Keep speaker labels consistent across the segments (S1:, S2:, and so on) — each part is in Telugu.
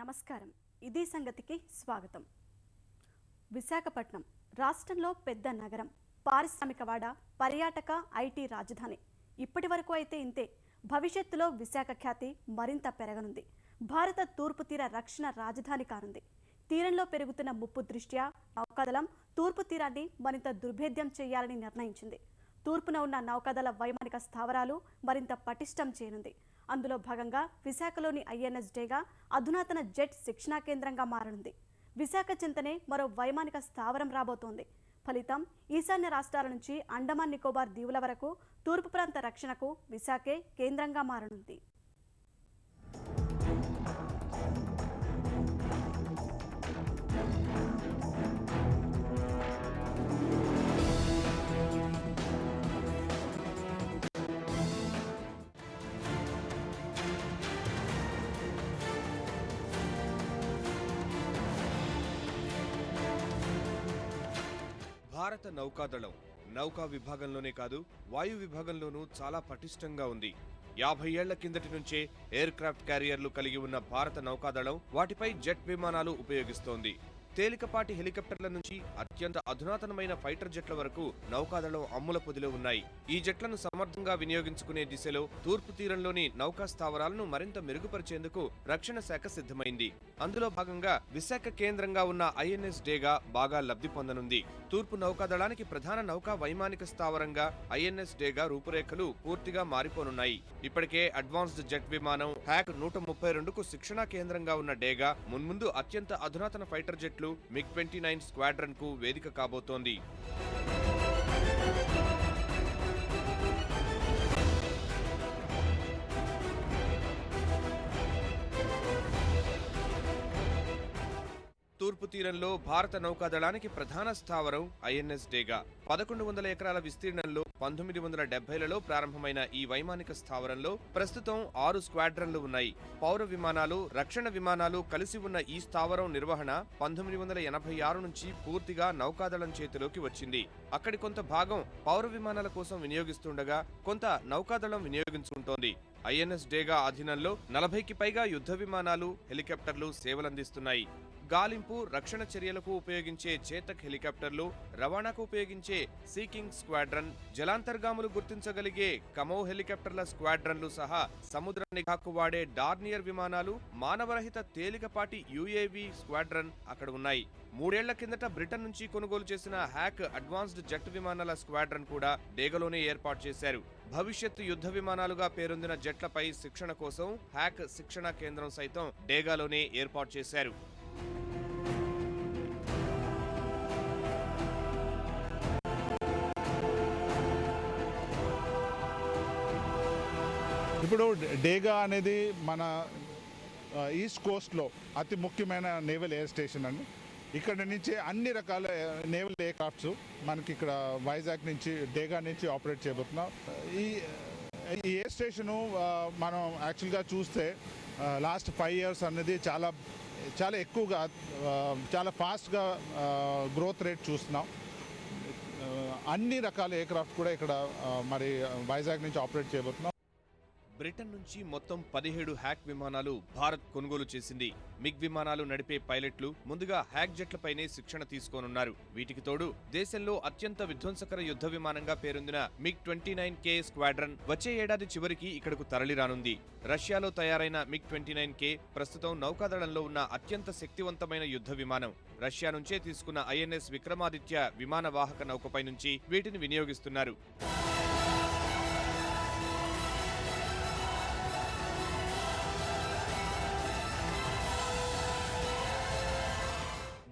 S1: నమస్కారం. ఇది సంగతికి స్వాగతం. విశాఖపట్నం రాష్ట్రంలో పెద్ద నగరం, పారిశ్రామికవాడ, పర్యాటక ఐటీ రాజధాని. ఇప్పటివరకు అయితే ఇంతే. భవిష్యత్తులో విశాఖ ఖ్యాతి మరింత పెరగనుంది. భారత తూర్పు తీర రక్షణ రాజధాని కానుంది. తీరంలో పెరుగుతున్న ముప్పు దృష్ట్యా నౌకాదళం తూర్పు తీరాన్ని మరింత దుర్భేద్యం చేయాలని నిర్ణయించింది. తూర్పున ఉన్న నౌకాదళ వైమానిక స్థావరాలు మరింత పటిష్టం చేయనుంది. అందులో భాగంగా విశాఖలోని ఐఎన్ఎస్ డేగా అధునాతన జెట్ శిక్షణా కేంద్రంగా మారనుంది. విశాఖ చింతనే మరో వైమానిక స్థావరం రాబోతోంది. ఫలితం ఈశాన్య రాష్ట్రాల నుంచి అండమాన్ నికోబార్ దీవుల వరకు తూర్పు ప్రాంత రక్షణకు విశాఖే కేంద్రంగా మారనుంది.
S2: భారత నౌకాదళం నౌకా విభాగంలోనే కాదు, వాయు విభాగంలోనూ చాలా పటిష్టంగా ఉంది. 50 ఏళ్ల కిందటి నుంచే ఎయిర్ క్రాఫ్ట్ క్యారియర్లు కలిగి ఉన్న భారత నౌకాదళం వాటిపై జెట్ విమానాలు ఉపయోగిస్తోంది. తేలికపాటి హెలికాప్టర్ల నుంచి అత్యంత అధునాతనమైన ఫైటర్ జెట్ల వరకు నౌకాదళం అమ్ముల పొదిలో ఉన్నాయి. ఈ జెట్లను సమర్థంగా వినియోగించుకునే దిశలో తూర్పు తీరంలోని నౌకా స్థావరాలను మరింత మెరుగుపరిచేందుకు రక్షణ శాఖ సిద్ధమైంది. అందులో భాగంగా విశాఖ కేంద్రంగా ఉన్న ఐఎన్ఎస్ డేగా బాగా లబ్ధి పొందనుంది. తూర్పు నౌకాదళానికి ప్రధాన నౌకా వైమానిక స్థావరంగా ఐఎన్ఎస్ డేగా రూపురేఖలు పూర్తిగా మారిపోనున్నాయి. ఇప్పటికే అడ్వాన్స్డ్ జెట్ విమానం హ్యాక్ 132కు శిక్షణా కేంద్రంగా ఉన్న డేగా మున్ముందు అత్యంత అధునాతన ఫైటర్ జెట్లు MiG-29 స్క్వాడ్రన్ కు వేదిక కాబోతోంది. తూర్పు తీరంలో భారత నౌకాదళానికి ప్రధాన స్థావరం ఐఎన్ఎస్ డేగా. 1100 ఎకరాల విస్తీర్ణంలో 1970లలో ప్రారంభమైన ఈ వైమానిక స్థావరంలో ప్రస్తుతం 6 స్క్వాడ్రన్లు ఉన్నాయి. పౌర విమానాలు, రక్షణ విమానాలు కలిసి ఉన్న ఈ స్థావరం నిర్వహణ 1986 నుంచి పూర్తిగా నౌకాదళం చేతిలోకి వచ్చింది. అక్కడి కొంత భాగం పౌర విమానాల కోసం వినియోగిస్తుండగా కొంత నౌకాదళం వినియోగించుకుంటోంది. ఐఎన్ఎస్ డేగా ఆధీనంలో 40కి పైగా యుద్ధ విమానాలు, హెలికాప్టర్లు సేవలందిస్తున్నాయి. గాలింపు, రక్షణ చర్యలకు ఉపయోగించే చేతక్ హెలికాప్టర్లు, రవాణాకు ఉపయోగించే సీకింగ్ స్క్వాడ్రన్, జలాంతర్గాములు గుర్తించగలిగే కమో హెలికాప్టర్ల స్క్వాడ్రన్లు సహా సముద్ర నిఘాకు వాడే డార్నియర్ విమానాలు, మానవరహిత తేలికపాటి యుఏవి స్క్వాడ్రన్ అక్కడ ఉన్నాయి. 3 ఏళ్ల కిందట బ్రిటన్ నుంచి కొనుగోలు చేసిన హ్యాక్ అడ్వాన్స్డ్ జెట్ విమానాల స్క్వాడ్రన్ కూడా డేగలోనే ఏర్పాటు చేశారు. భవిష్యత్తు యుద్ధ విమానాలుగా పేరొందిన జెట్లపై శిక్షణ కోసం హ్యాక్ శిక్షణా కేంద్రం సైతం డేగాలోనే ఏర్పాటు చేశారు.
S3: ఇప్పుడు డేగా అనేది మన ఈస్ట్ కోస్ట్లో అతి ముఖ్యమైన నేవల్ ఎయిర్ స్టేషన్ అండి. ఇక్కడ నుంచి అన్ని రకాల నేవల్ ఎయిర్ క్రాఫ్ట్స్ మనకి ఇక్కడ వైజాగ్ నుంచి డేగా నుంచి ఆపరేట్ చేయబోతున్నాం. ఈ ఎయిర్ స్టేషను మనం యాక్చువల్గా చూస్తే లాస్ట్ 5 years అనేది చాలా ఎక్కువగా చాలా ఫాస్ట్గా గ్రోత్ రేట్ చూస్తున్నాం. అన్ని రకాల ఎయిర్ క్రాఫ్ట్ కూడా ఇక్కడ మరి వైజాగ్ నుంచి ఆపరేట్ చేయబోతున్నాం.
S2: బ్రిటన్ నుంచి మొత్తం 17 హ్యాక్ విమానాలు భారత్ కొనుగోలు చేసింది. మిగ్ విమానాలు నడిపే పైలట్లు ముందుగా హ్యాక్ జెట్లపైనే శిక్షణ తీసుకోనున్నారు. వీటికి తోడు దేశంలో అత్యంత విధ్వంసకర యుద్ధ విమానంగా పేరొందిన MiG-29K స్క్వాడ్రన్ వచ్చే ఏడాది చివరికి ఇక్కడకు తరలిరానుంది. రష్యాలో తయారైన MiG-29K ప్రస్తుతం నౌకాదళంలో ఉన్న అత్యంత శక్తివంతమైన యుద్ధ విమానం. రష్యా నుంచే తీసుకున్న ఐఎన్ఎస్ విక్రమాదిత్య విమాన వాహక నౌకపై నుంచి వీటిని వినియోగిస్తున్నారు.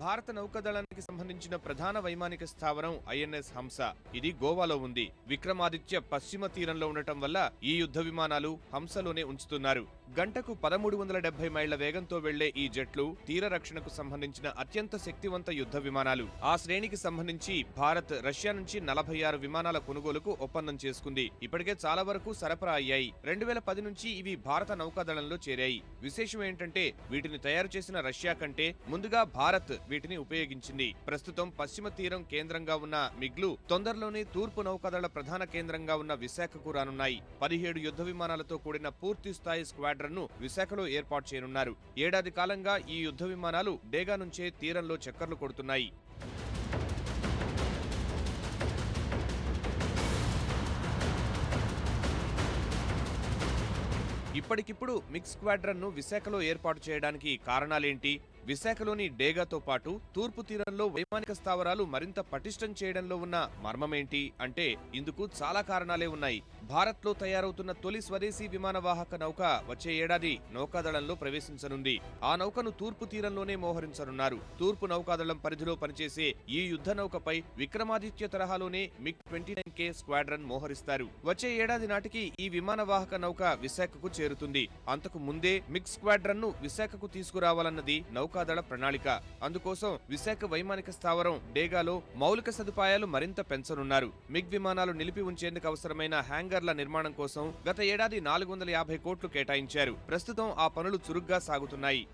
S2: భారత నౌకాదళానికి సంబంధించిన ప్రధాన వైమానిక స్థావరం ఐఎన్ఎస్ హంస. ఇది గోవాలో ఉంది. విక్రమాదిత్య పశ్చిమ తీరంలో ఉండటం వల్ల ఈ యుద్ధ విమానాలు హంసలోనే ఉంచుతున్నారు. గంటకు 1370 మైళ్ల వేగంతో వెళ్లే ఈ జెట్లు తీర రక్షణకు సంబంధించిన అత్యంత శక్తివంత యుద్ధ విమానాలు. ఆ శ్రేణికి సంబంధించి భారత్ రష్యా నుంచి 46 విమానాల కొనుగోలుకు ఒప్పందం చేసుకుంది. ఇప్పటికే చాలా వరకు సరఫరా అయ్యాయి. 2010 నుంచి ఇవి భారత నౌకాదళంలో చేరాయి. విశేషం ఏంటంటే వీటిని తయారు చేసిన రష్యా కంటే ముందుగా భారత్ వీటిని ఉపయోగించింది. ప్రస్తుతం పశ్చిమ తీరం కేంద్రంగా ఉన్న మిగ్లు తొందరలోనే తూర్పు నౌకాదళ ప్రధాన కేంద్రంగా ఉన్న విశాఖకు రానున్నాయి. 17 యుద్ధ విమానాలతో కూడిన పూర్తి స్థాయి స్క్వాడ్రన్ ను విశాఖలో ఏర్పాటు చేయనున్నారు. ఏడాది కాలంగా ఈ యుద్ధ విమానాలు డేగా నుంచే తీరంలో చక్కర్లు కొడుతున్నాయి. ఇప్పటికిప్పుడు మిగ్ స్క్వాడ్రన్ ను విశాఖలో ఏర్పాటు చేయడానికి కారణాలేంటి? విశాఖలోని డేగాతో పాటు తూర్పు తీరంలో వైమానిక స్థావరాలు మరింత పటిష్టం చేయడంలో ఉన్న మర్మమేంటి అంటే ఇందుకు చాలా కారణాలే ఉన్నాయి. భారత్లో తయారవుతున్న తొలి స్వదేశీ విమానవాహక నౌక వచ్చే ఏడాది నౌకాదళంలో ప్రవేశించనుంది. ఆ నౌకను తూర్పు తీరంలోనే మోహరించనున్నారు. తూర్పు నౌకాదళం పరిధిలో పనిచేసే ఈ యుద్ధ నౌకపై విక్రమాదిత్య తరహాలోనే మిగ్ 29K స్క్వాడ్రన్ మోహరిస్తారు. వచ్చే ఏడాది నాటికి ఈ విమానవాహక నౌక విశాఖకు చేరుతుంది. అంతకు ముందే మిగ్ స్క్వాడ్రన్ ను విశాఖకు తీసుకురావాలన్నది నౌకాదళ ప్రణాళిక. అందుకోసం విశాఖ వైమానిక స్థావరం డేగాలో మౌలిక సదుపాయాలు మరింత పెంచనున్నారు. మిగ్ విమానాలు నిలిపి ఉంచేందుకు అవసరమైన హ్యాంగర్ల నిర్మాణం కోసం గత ఏడాది 450 కోట్లు కేటాయించారు. ప్రస్తుతం ఆ పనులు చురుగ్గా సాగుతున్నాయి.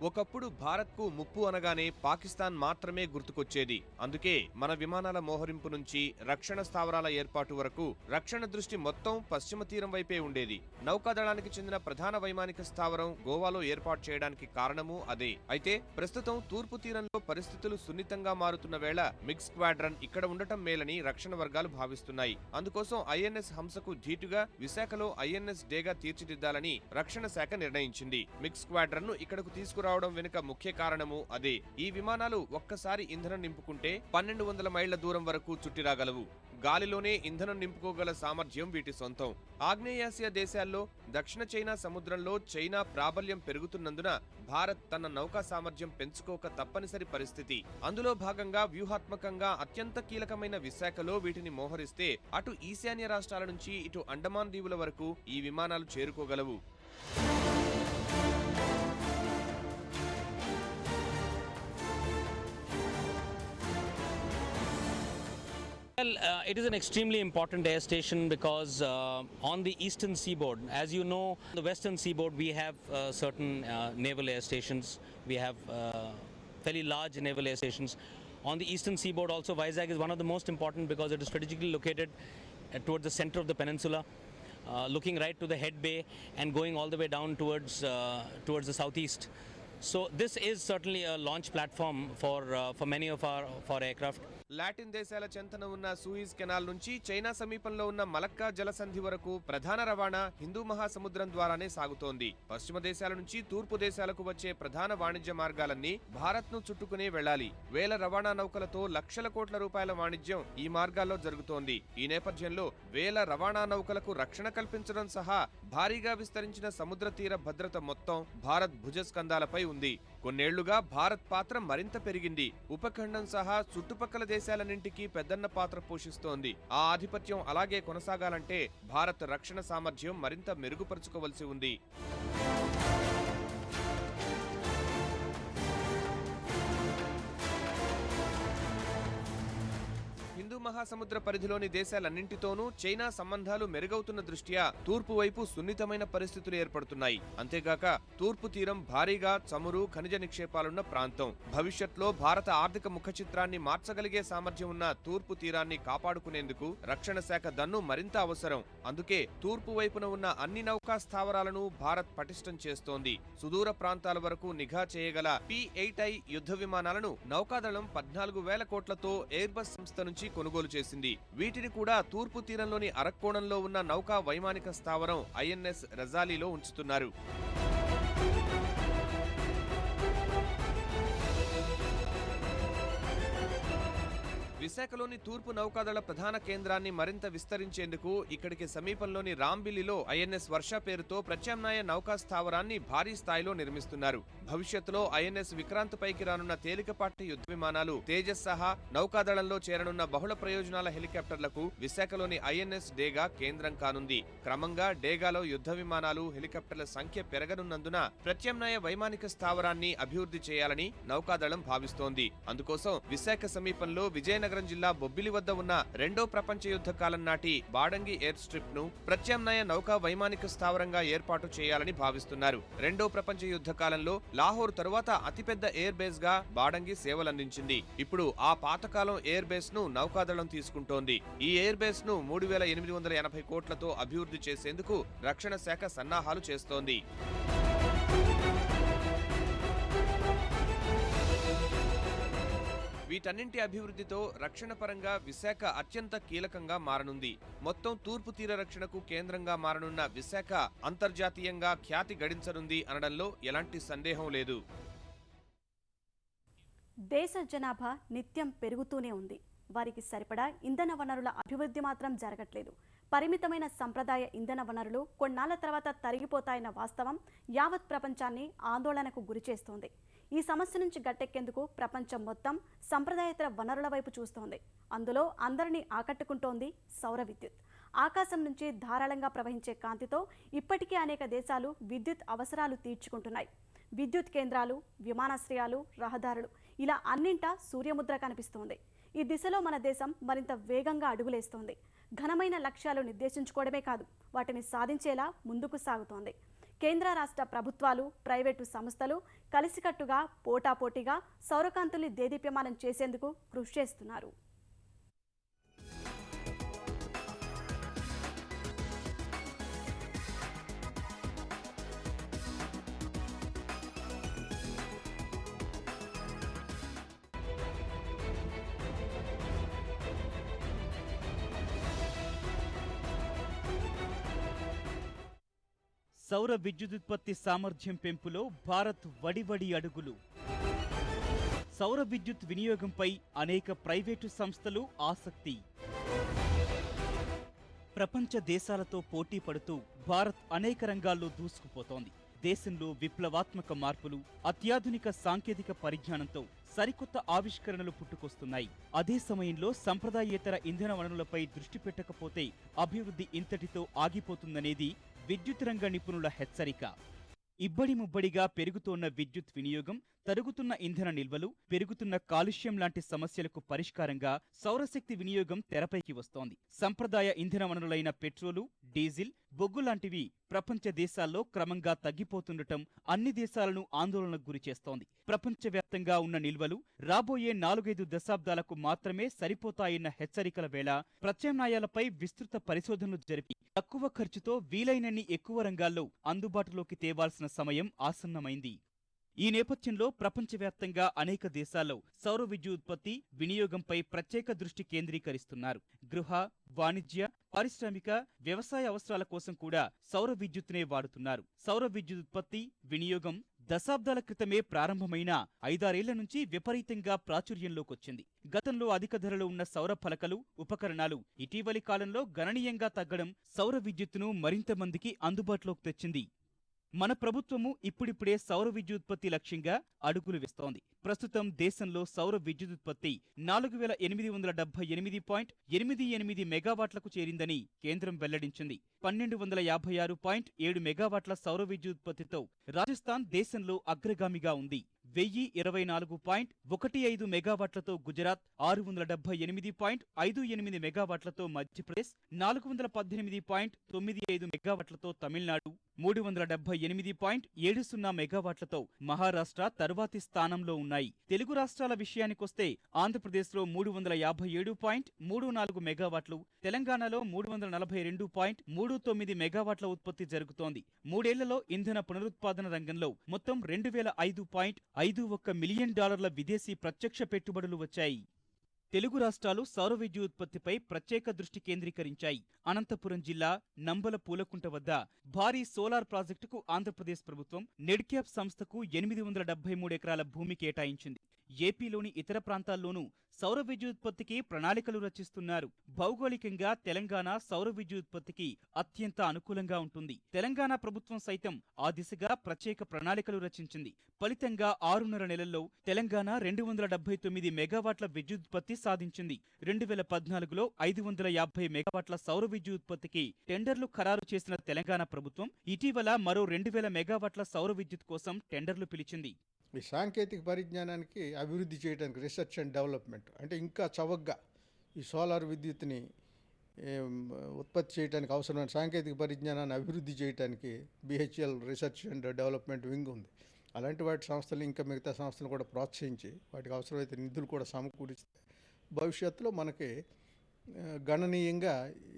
S2: ఒకప్పుడు భారత్కు ముప్పు అనగానే పాకిస్తాన్ మాత్రమే గుర్తుకొచ్చేది. అందుకే మన విమానాల మోహరింపు నుంచి రక్షణ స్థావరాల ఏర్పాటు వరకు రక్షణ దృష్టి మొత్తం పశ్చిమ తీరం వైపే ఉండేది. నౌకాదళానికి చెందిన ప్రధాన వైమానిక స్థావరం గోవాలో ఏర్పాటు చేయడానికి కారణమూ అదే. అయితే ప్రస్తుతం తూర్పు తీరంలో పరిస్థితులు సున్నితంగా మారుతున్న వేళ మిగ్ స్క్వాడ్రన్ ఇక్కడ ఉండటం మేలని రక్షణ వర్గాలు భావిస్తున్నాయి. అందుకోసం ఐఎన్ఎస్ హంసకు ధీటుగా విశాఖలో ఐఎన్ఎస్ డేగా తీర్చిదిద్దాలని రక్షణ శాఖ నిర్ణయించింది. మిగ్ స్క్వాడ్రన్ ను ఇక్కడకు తీసుకురావడం వెనుక ముఖ్య కారణము అదే. ఈ విమానాలు ఒక్కసారి ఇంధనం నింపుకుంటే 1200 మైళ్ల దూరం వరకు చుట్టిరాగలవు. గాలిలోనే ఇంధనం నింపుకోగల సామర్థ్యం వీటి సొంతం. ఆగ్నేయాసియా దేశాల్లో దక్షిణ చైనా సముద్రంలో చైనా ప్రాబల్యం పెరుగుతున్నందున భారత్ తన నౌకా సామర్థ్యం పెంచుకోక తప్పనిసరి పరిస్థితి. అందులో భాగంగా వ్యూహాత్మకంగా అత్యంత కీలకమైన విశాఖలో వీటిని మోహరిస్తే అటు ఈశాన్య రాష్ట్రాల నుంచి ఇటు అండమాన్ దీవుల వరకు ఈ విమానాలు చేరుకోగలవు.
S4: Well, it is an extremely important air station because on the eastern seaboard, as you know, the western seaboard we have certain naval air stations. We have fairly large naval air stations. On the eastern seaboard also, Vizag is one of the most important because it is strategically located towards the center of the peninsula, looking right to the head bay and going all the way down towards the southeast. So this is certainly a launch platform for many of our aircraft.
S2: Latin దేశాల చెంతన ఉన్న సూయిజ్ కెనాల్ నుంచి చైనా సమీపంలో ఉన్న మలక్కా జలసంధి వరకు ప్రధాన రవాణా హిందూ మహాసముద్రం ద్వారానే సాగుతోంది. పశ్చిమ దేశాల నుంచి తూర్పు దేశాలకు వచ్చే ప్రధాన వాణిజ్య మార్గాలన్నీ భారత్ ను చుట్టుకునే వెళ్లాలి. వేల రవాణా నౌకలతో లక్షల కోట్ల రూపాయల వాణిజ్యం ఈ మార్గాల్లో జరుగుతోంది. ఈ నేపథ్యంలో వేల రవాణా నౌకలకు రక్షణ కల్పించడం సహా భారీగా విస్తరించిన సముద్ర తీర భద్రత మొత్తం భారత్ భుజస్కంధాలపై ఉంది. కొన్నేళ్లుగా భారత్ పాత్ర మరింత పెరిగింది. ఉపఖండం సహా చుట్టుపక్కల దేశాలన్నింటికీ పెద్దన్న పాత్ర పోషిస్తోంది. ఆ ఆధిపత్యం అలాగే కొనసాగాలంటే భారత్ రక్షణ సామర్థ్యం మరింత మెరుగుపరుచుకోవలసి ఉంది. హిందూ మహాసముద్ర పరిధిలోని దేశాలన్నింటితోనూ చైనా సంబంధాలు మెరుగవుతున్న దృష్ట్యా తూర్పు వైపు సున్నితమైన పరిస్థితులు ఏర్పడుతున్నాయి. అంతేగాక తూర్పు తీరం భారీగా చమురు ఖనిజ నిక్షేపాలున్న ప్రాంతం. భవిష్యత్లో భారత ఆర్థిక ముఖ చిత్రాన్ని మార్చగలిగే సామర్థ్యం ఉన్న తూర్పు తీరాన్ని కాపాడుకునేందుకు రక్షణ శాఖ దన్ను మరింత అవసరం. అందుకే తూర్పు వైపున ఉన్న అన్ని నౌకా స్థావరాలను భారత్ పటిష్టం చేస్తోంది. సుదూర ప్రాంతాల వరకు నిఘా చేయగల P-8I యుద్ధ విమానాలను నౌకాదళం 14,000 కోట్లతో ఎయిర్బస్ సంస్థ నుంచి కొనుగోలు చేసింది. వీటిని కూడా తూర్పు తీరంలోని అరక్కోణంలో ఉన్న నౌకా వైమానిక స్థావరం ఐఎన్ఎస్ రజాలీలో ఉంచుతున్నారు. విశాఖలోని తూర్పు నౌకాదళ ప్రధాన కేంద్రాన్ని మరింత విస్తరించేందుకు ఇక్కడికి సమీపంలోని రాంబిల్లిలో ఐఎన్ఎస్ వర్ష పేరుతో ప్రత్యామ్నాయ నౌకా స్థావరాన్ని భారీ స్థాయిలో నిర్మిస్తున్నారు. భవిష్యత్తులో ఐఎన్ఎస్ విక్రాంత్ పైకి రానున్న తేలికపాటి యుద్ధ విమానాలు తేజస్ సహా నౌకాదళంలో చేరనున్న బహుళ ప్రయోజనాల హెలికాప్టర్లకు విశాఖలోని ఐఎన్ఎస్ డేగా కేంద్రం కానుంది. క్రమంగా డేగాలో యుద్ధ విమానాలు హెలికాప్టర్ల సంఖ్య పెరగనున్నందున ప్రత్యామ్నాయ వైమానిక స్థావరాన్ని అభివృద్ధి చేయాలని నౌకాదళం భావిస్తోంది. అందుకోసం విశాఖ సమీపంలో విజయనగరం విజయనగరం జిల్లా బొబ్బిలి వద్ద ఉన్న రెండో ప్రపంచ యుద్ధ కాలం నాటి బాడంగి ఎయిర్ స్ట్రిప్ ను ప్రత్యామ్నాయ నౌకా వైమానిక స్థావరంగా ఏర్పాటు చేయాలని భావిస్తున్నారు. రెండో ప్రపంచ యుద్ధ కాలంలో లాహోర్ తరువాత అతిపెద్ద ఎయిర్ బేస్ గా బాడంగి సేవలందించింది. ఇప్పుడు ఆ పాతకాలం ఎయిర్ బేస్ ను నౌకాదళం తీసుకుంటోంది. ఈ ఎయిర్ బేస్ ను 3,880 కోట్లతో అభివృద్ధి చేసేందుకు రక్షణ శాఖ సన్నాహాలు చేస్తోంది. వీటన్నింటి అభివృద్ధితో రక్షణ పరంగా విశాఖ అత్యంత కీలకంగా మారనుంది. మొత్తం తూర్పు తీర రక్షణకు కేంద్రంగా మారనున్న విశాఖ అంతర్జాతీయంగా ఖ్యాతి గడించనుంది అనడంలో ఎలాంటి సందేహం లేదు.
S1: దేశ జనాభా నిత్యం పెరుగుతూనే ఉంది. వారికి సరిపడా ఇంధన వనరుల అభివృద్ధి మాత్రం జరగట్లేదు. పరిమితమైన సంప్రదాయ ఇంధన వనరులు కొన్నాళ్ల తర్వాత తరిగిపోతాయన్న వాస్తవం యావత్ ప్రపంచాన్ని ఆందోళనకు గురిచేస్తోంది. ఈ సమస్య నుంచి గట్టెక్కేందుకు ప్రపంచం మొత్తం సంప్రదాయేతర వనరుల వైపు చూస్తోంది. అందులో అందరినీ ఆకట్టుకుంటోంది సౌర విద్యుత్. ఆకాశం నుంచి ధారాళంగా ప్రవహించే కాంతితో ఇప్పటికే అనేక దేశాలు విద్యుత్ అవసరాలు తీర్చుకుంటున్నాయి. విద్యుత్ కేంద్రాలు, విమానాశ్రయాలు, రహదారులు ఇలా అన్నింటా సూర్యముద్ర కనిపిస్తోంది. ఈ దిశలో మన దేశం మరింత వేగంగా అడుగులేస్తోంది. ఘనమైన లక్ష్యాలు నిర్దేశించుకోవడమే కాదు, వాటిని సాధించేలా ముందుకు సాగుతోంది. కేంద్ర రాష్ట్ర ప్రభుత్వాలు, ప్రైవేటు సంస్థలు కలిసికట్టుగా పోటాపోటీగా సౌరకాంతుల్ని దేదీప్యమానం చేసేందుకు కృషి చేస్తున్నారు.
S5: సౌర విద్యుదుత్పత్తి సామర్థ్యం పెంపులో భారత్ వడివడి అడుగులు. సౌర విద్యుత్ వినియోగంపై అనేక ప్రైవేటు సంస్థలు ఆసక్తి. ప్రపంచ దేశాలతో పోటీ పడుతూ భారత్ అనేక రంగాల్లో దూసుకుపోతోంది. దేశంలో విప్లవాత్మక మార్పులు, అత్యాధునిక సాంకేతిక పరిజ్ఞానంతో సరికొత్త ఆవిష్కరణలు పుట్టుకొస్తున్నాయి. అదే సమయంలో సంప్రదాయేతర ఇంధన వనరులపై దృష్టి పెట్టకపోతే అభివృద్ధి ఇంతటితో ఆగిపోతుందనేది విద్యుత్ రంగ నిపుణుల హెచ్చరిక. ఇబ్బడి ముబ్బడిగా పెరుగుతోన్న విద్యుత్ వినియోగం, తరుగుతున్న ఇంధన నిల్వలు, పెరుగుతున్న కాలుష్యం లాంటి సమస్యలకు పరిష్కారంగా సౌరశక్తి వినియోగం తెరపైకి వస్తోంది. సంప్రదాయ ఇంధన వనరులైన పెట్రోలు, డీజిల్, బొగ్గు లాంటివి ప్రపంచ దేశాల్లో క్రమంగా తగ్గిపోతుండటం అన్ని దేశాలను ఆందోళనకు గురిచేస్తోంది. ప్రపంచవ్యాప్తంగా ఉన్న నిల్వలు రాబోయే 4-5 దశాబ్దాలకు మాత్రమే సరిపోతాయన్న హెచ్చరికల వేళ ప్రత్యామ్నాయాలపై విస్తృత పరిశోధనలు జరిపి తక్కువ ఖర్చుతో వీలైనన్ని ఎక్కువ రంగాల్లో అందుబాటులోకి తేవాల్సిన సమయం ఆసన్నమైంది. ఈ నేపథ్యంలో ప్రపంచవ్యాప్తంగా అనేక దేశాల్లో సౌర విద్యుదుత్పత్తి, వినియోగంపై ప్రత్యేక దృష్టి కేంద్రీకరిస్తున్నారు. గృహ, వాణిజ్య, పారిశ్రామిక, వ్యవసాయ అవసరాల కోసం కూడా సౌర విద్యుత్తునే వాడుతున్నారు. సౌర విద్యుదుత్పత్తి, వినియోగం దశాబ్దాల క్రితమే ప్రారంభమైన 5-6 ఏళ్ల నుంచి విపరీతంగా ప్రాచుర్యంలోకొచ్చింది. గతంలో అధిక ధరలో ఉన్న సౌర ఫలకలు, ఉపకరణాలు ఇటీవలి కాలంలో గణనీయంగా తగ్గడం సౌర విద్యుత్తును మరింత మందికి అందుబాటులోకి తెచ్చింది. మన ప్రభుత్వము ఇప్పుడిప్పుడే సౌర విద్యుదుత్పత్తి లక్ష్యంగా అడుగులు వేస్తోంది. ప్రస్తుతం దేశంలో సౌర విద్యుదుత్పత్తి 4878.88 మెగావాట్లకు చేరిందని కేంద్రం వెల్లడించింది. 1256.7 మెగావాట్ల సౌర విద్యుదుత్పత్తితో రాజస్థాన్ దేశంలో అగ్రగామిగా ఉంది. 1024.15 మెగావాట్లతో గుజరాత్, 678.58 మెగావాట్లతో మధ్యప్రదేశ్, 418.95 మెగావాట్లతో తమిళనాడు, 378.70 మెగావాట్లతో మహారాష్ట్ర తరువాతి స్థానంలో ఉన్నాయి. తెలుగు రాష్ట్రాల విషయానికొస్తే ఆంధ్రప్రదేశ్లో 357.34 మెగావాట్లు, తెలంగాణలో 342.39 మెగావాట్ల ఉత్పత్తి జరుగుతోంది. 3 ఏళ్లలో ఇంధన పునరుత్పాదన రంగంలో మొత్తం 2005.51 మిలియన్ డాలర్ల విదేశీ ప్రత్యక్ష పెట్టుబడులు వచ్చాయి. తెలుగు రాష్ట్రాలు సౌర విద్యుదుత్పత్తిపై ప్రత్యేక దృష్టి కేంద్రీకరించాయి. అనంతపురం జిల్లా నంబల పూలకుంట వద్ద భారీ సోలార్ ప్రాజెక్టుకు ఆంధ్రప్రదేశ్ ప్రభుత్వం నెడ్క్యాప్ సంస్థకు 873 ఎకరాల భూమి కేటాయించింది. ఏపీలోని ఇతర ప్రాంతాల్లోనూ సౌర విద్యుదుత్పత్తికి ప్రణాళికలు రచిస్తున్నారు. భౌగోళికంగా తెలంగాణ సౌర విద్యుదుత్పత్తికి అత్యంత అనుకూలంగా ఉంటుంది. తెలంగాణ ప్రభుత్వం సైతం ఆ దిశగా ప్రత్యేక ప్రణాళికలు రచించింది. ఫలితంగా 6.5 నెలల్లో తెలంగాణ 279 మెగావాట్ల విద్యుదుత్పత్తి సాధించింది. 2014లో 550 మెగావాట్ల సౌర విద్యుదుత్పత్తికి టెండర్లు ఖరారు చేసిన తెలంగాణ ప్రభుత్వం ఇటీవల మరో 2000 మెగావాట్ల సౌర విద్యుత్ కోసం టెండర్లు పిలిచింది.
S6: ఈ సాంకేతిక పరిజ్ఞానానికి అభివృద్ధి చేయడానికి రీసెర్చ్ అండ్ డెవలప్మెంట్ అంటే ఇంకా చవకగా ఈ సోలార్ విద్యుత్ని ఉత్పత్తి చేయడానికి అవసరమైన సాంకేతిక పరిజ్ఞానాన్ని అభివృద్ధి చేయడానికి BHEL research and development wing ఉంది. అలాంటి వాటి సంస్థలు ఇంకా మిగతా సంస్థలు కూడా ప్రోత్సహించి వాటికి అవసరమైతే నిధులు కూడా సమకూరిస్తే భవిష్యత్తులో మనకి గణనీయంగా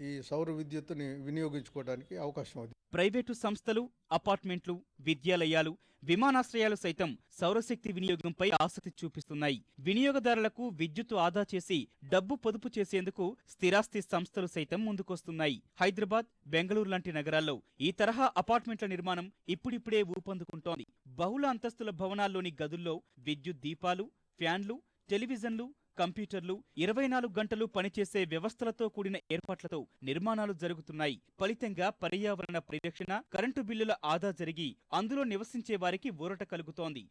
S6: ఈ సౌర విద్యుత్తుని వినియోగించుకోవడానికి అవకాశం ఉంది.
S5: ప్రైవేటు సంస్థలు, అపార్ట్మెంట్లు, విద్యాలయాలు, విమానాశ్రయాలు సైతం సౌరశక్తి వినియోగంపై ఆసక్తి చూపిస్తున్నాయి. వినియోగదారులకు విద్యుత్తు ఆదా చేసి డబ్బు పొదుపు చేసేందుకు స్థిరాస్తి సంస్థలు సైతం ముందుకొస్తున్నాయి. హైదరాబాద్, బెంగళూరు లాంటి నగరాల్లో ఈ తరహా అపార్ట్మెంట్ల నిర్మాణం ఇప్పుడిప్పుడే ఊపందుకుంటోంది. బహుళ అంతస్తుల భవనాల్లోని గదుల్లో విద్యుత్ దీపాలు, ఫ్యాన్లు, టెలివిజన్లు, కంప్యూటర్లు 24 గంటలు పనిచేసే వ్యవస్థలతో కూడిన ఏర్పాట్లతో నిర్మాణాలు జరుగుతున్నాయి. ఫలితంగా పర్యావరణ పరిరక్షణ, కరెంటు బిల్లుల ఆదా జరిగి అందులో నివసించే వారికి ఊరట కలుగుతోంది.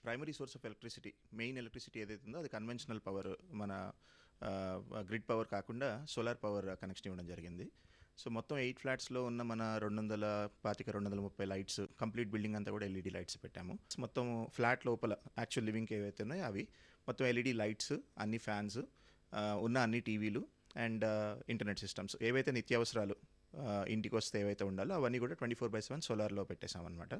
S7: Primary source of electricity, main electricity ఏదైతే ఉందో అది కన్వెన్షనల్ పవర్, మన గ్రిడ్ పవర్ కాకుండా సోలార్ పవర్ కనెక్షన్ ఇవ్వడం జరిగింది. సో మొత్తం 8 ఫ్లాట్స్లో ఉన్న మన 230 లైట్స్, కంప్లీట్ బిల్డింగ్ అంతా కూడా ఎల్ఈడి లైట్స్ పెట్టాము. మొత్తం ఫ్లాట్ లోపల యాక్చువల్ లివింగ్కి ఏవైతే ఉన్నాయో అవి మొత్తం ఎల్ఈడి లైట్స్, అన్ని ఫ్యాన్స్, ఉన్న అన్ని టీవీలు అండ్ ఇంటర్నెట్ సిస్టమ్స్, ఏవైతే నిత్యావసరాలు ఇంటికి వస్తే ఏవైతే ఉండాలో అవన్నీ కూడా 24/7 సోలార్లో పెట్టేశామన్నమాట.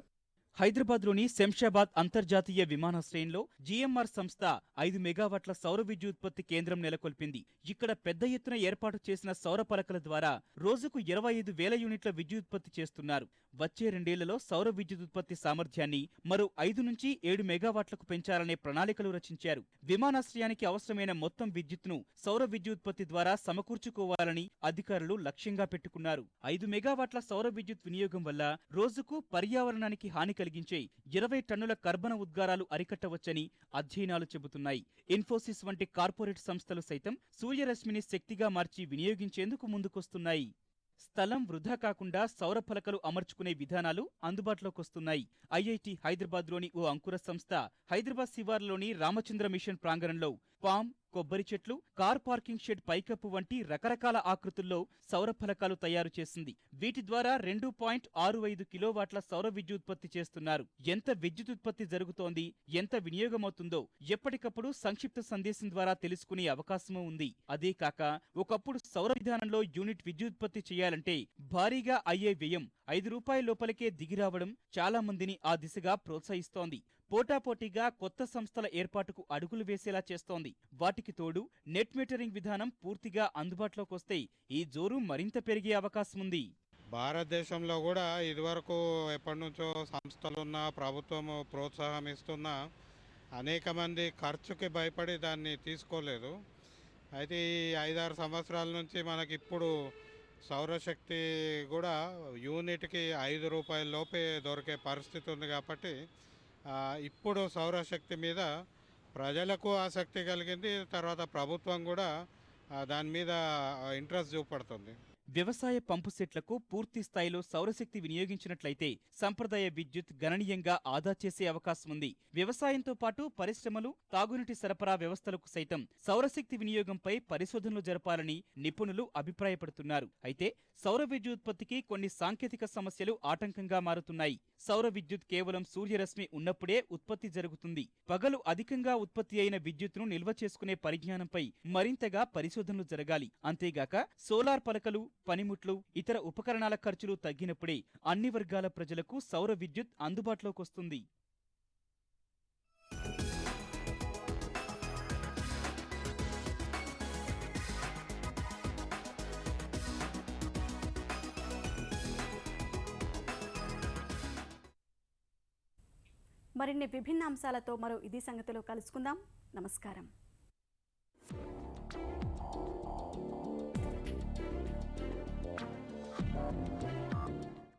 S5: హైదరాబాద్లోని శంషాబాద్ అంతర్జాతీయ విమానాశ్రయంలో జీఎంఆర్ సంస్థ 5 మెగావాట్ల సౌర విద్యుత్పత్తి కేంద్రం నెలకొల్పింది. ఇక్కడ పెద్ద ఎత్తున ఏర్పాటు చేసిన సౌర పలకల ద్వారా రోజుకు 25,000 యూనిట్ల విద్యుత్పత్తి చేస్తున్నారు. వచ్చే 2 ఏళ్లలో సౌర విద్యుదుత్పత్తి సామర్థ్యాన్ని మరో 5 నుంచి 7 మెగావాట్లకు పెంచాలనే ప్రణాళికలు రచించారు. విమానాశ్రయానికి అవసరమైన మొత్తం విద్యుత్తును సౌర విద్యుత్పత్తి ద్వారా సమకూర్చుకోవాలని అధికారులు లక్ష్యంగా పెట్టుకున్నారు. 5 మెగావాట్ల సౌర విద్యుత్ వినియోగం వల్ల రోజుకు పర్యావరణానికి హాని కలిగించే 20 టన్నుల కర్బన ఉద్గారాలు అరికట్టవచ్చని అధ్యయనాలు చెబుతున్నాయి. ఇన్ఫోసిస్ వంటి కార్పొరేట్ సంస్థలు సైతం సూర్యరశ్మిని శక్తిగా మార్చి వినియోగించేందుకు ముందుకొస్తున్నాయి. స్థలం వృధా కాకుండా సౌర ఫలకలు అమర్చుకునే విధానాలు అందుబాటులోకొస్తున్నాయి. ఐఐటి హైదరాబాద్లోని ఓ అంకుర సంస్థ హైదరాబాద్ శివార్లోని రామచంద్ర మిషన్ ప్రాంగణంలో పామ్, కొబ్బరి చెట్లు, కార్ పార్కింగ్ షెడ్ పైకప్పు వంటి రకరకాల ఆకృతుల్లో సౌర ఫలకాలు తయారు చేసింది. వీటి ద్వారా 2.65 కిలోవాట్ల సౌర విద్యుత్పత్తి చేస్తున్నారు. ఎంత విద్యుదుత్పత్తి జరుగుతోంది, ఎంత వినియోగమవుతుందో ఎప్పటికప్పుడు సంక్షిప్త సందేశం ద్వారా తెలుసుకునే అవకాశమూ ఉంది. అదే కాక ఒకప్పుడు సౌర విధానంలో యూనిట్ విద్యుత్పత్తి చేయాలంటే భారీగా అయ్యే వ్యయం 5 రూపాయల లోపలికే దిగిరావడం చాలా మందిని ఆ దిశగా ప్రోత్సహిస్తోంది. పోటాపోటీగా కొత్త సంస్థల ఏర్పాటుకు అడుగులు వేసేలా చేస్తోంది. వాటికి తోడు నెట్ మీటరింగ్ విధానం పూర్తిగా అందుబాటులోకొస్తే ఈ జోరు మరింత పెరిగే అవకాశముంది.
S8: భారతదేశంలో కూడా ఇదివరకు ఎప్పటి నుంచో సంస్థలున్నా, ప్రభుత్వం ప్రోత్సాహం ఇస్తున్నా అనేక మంది ఖర్చుకి భయపడి దాన్ని తీసుకోలేదు. అయితే ఈ 5-6 సంవత్సరాల నుంచి మనకి ఇప్పుడు సౌరశక్తి కూడా యూనిట్కి 5 రూపాయల లోపే దొరికే పరిస్థితి ఉంది. కాబట్టి ఇప్పుడు సౌరశక్తి మీద ప్రజలకు ఆసక్తి కలిగింది. తర్వాత ప్రభుత్వం కూడా దాని మీద ఇంట్రెస్ట్ చూపడుతుంది.
S5: వ్యవసాయ పంపు సెట్లకు పూర్తి స్థాయిలో సౌరశక్తి వినియోగించినట్లయితే సంప్రదాయ విద్యుత్ గణనీయంగా ఆదా చేసే అవకాశముంది. వ్యవసాయంతో పాటు పరిశ్రమలు, తాగునీటి సరఫరా వ్యవస్థలకు సైతం సౌరశక్తి వినియోగంపై పరిశోధనలు జరపాలని నిపుణులు అభిప్రాయపడుతున్నారు. అయితే సౌర విద్యుత్పత్తికి కొన్ని సాంకేతిక సమస్యలు ఆటంకంగా మారుతున్నాయి. సౌర విద్యుత్ కేవలం సూర్యరశ్మి ఉన్నప్పుడే ఉత్పత్తి జరుగుతుంది. పగలు అధికంగా ఉత్పత్తి అయిన విద్యుత్తును నిల్వ చేసుకునే పరిజ్ఞానంపై మరింతగా పరిశోధనలు జరగాలి. అంతేగాక సోలార్ పలకలు, పనిముట్లు, ఇతర ఉపకరణాల ఖర్చులు తగ్గినప్పుడే అన్ని వర్గాల ప్రజలకు సౌర విద్యుత్ అందుబాటులోకొస్తుంది.
S1: మరిన్ని విభిన్న అంశాలతో మరో ఇది సంగతిలో కలుసుకుందాం. నమస్కారం.